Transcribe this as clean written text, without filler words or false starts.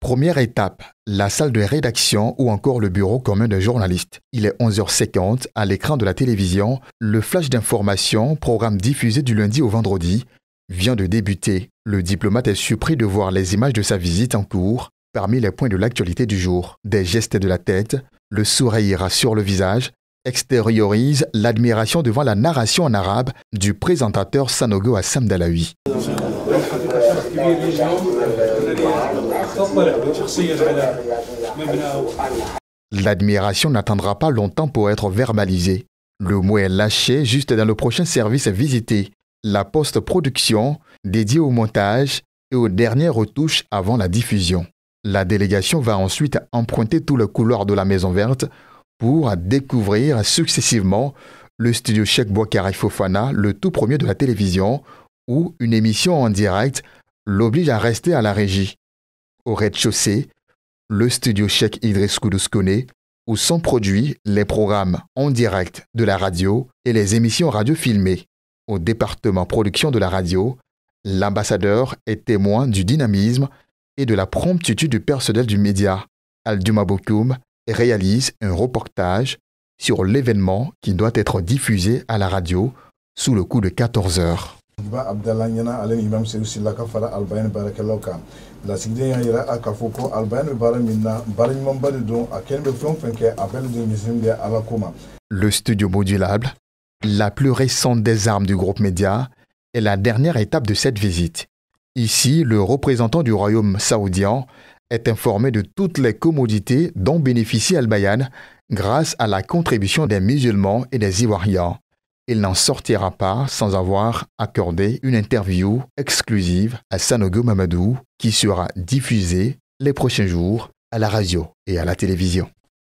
Première étape, la salle de rédaction ou encore le bureau commun des journalistes. Il est 11h50 à l'écran de la télévision. Le flash d'information, programme diffusé du lundi au vendredi, vient de débuter. Le diplomate est surpris de voir les images de sa visite en cours. Parmi les points de l'actualité du jour, des gestes de la tête, le sourire sur le visage, extériorise l'admiration devant la narration en arabe du présentateur Sanogo Hassam Dalaoui. L'admiration n'attendra pas longtemps pour être verbalisée. Le mot est lâché juste dans le prochain service visité, la post-production dédiée au montage et aux dernières retouches avant la diffusion. La délégation va ensuite emprunter tout le couloir de la Maison Verte pour découvrir successivement le studio Cheikh Boakari Fofana, le tout premier de la télévision, où une émission en direct l'oblige à rester à la régie. Au rez-de-chaussée, le studio Cheikh Idriss Koudous Koné, où sont produits les programmes en direct de la radio et les émissions radio filmées. Au département production de la radio, l'ambassadeur est témoin du dynamisme et de la promptitude du personnel du média. Alduma Bokoum réalise un reportage sur l'événement qui doit être diffusé à la radio sous le coup de 14 heures. Le studio modulable, la plus récente des armes du groupe Média, est la dernière étape de cette visite. Ici, le représentant du royaume saoudien est informé de toutes les commodités dont bénéficie Al Bayan grâce à la contribution des musulmans et des Ivoiriens. Il n'en sortira pas sans avoir accordé une interview exclusive à Sanogo Mamadou qui sera diffusée les prochains jours à la radio et à la télévision.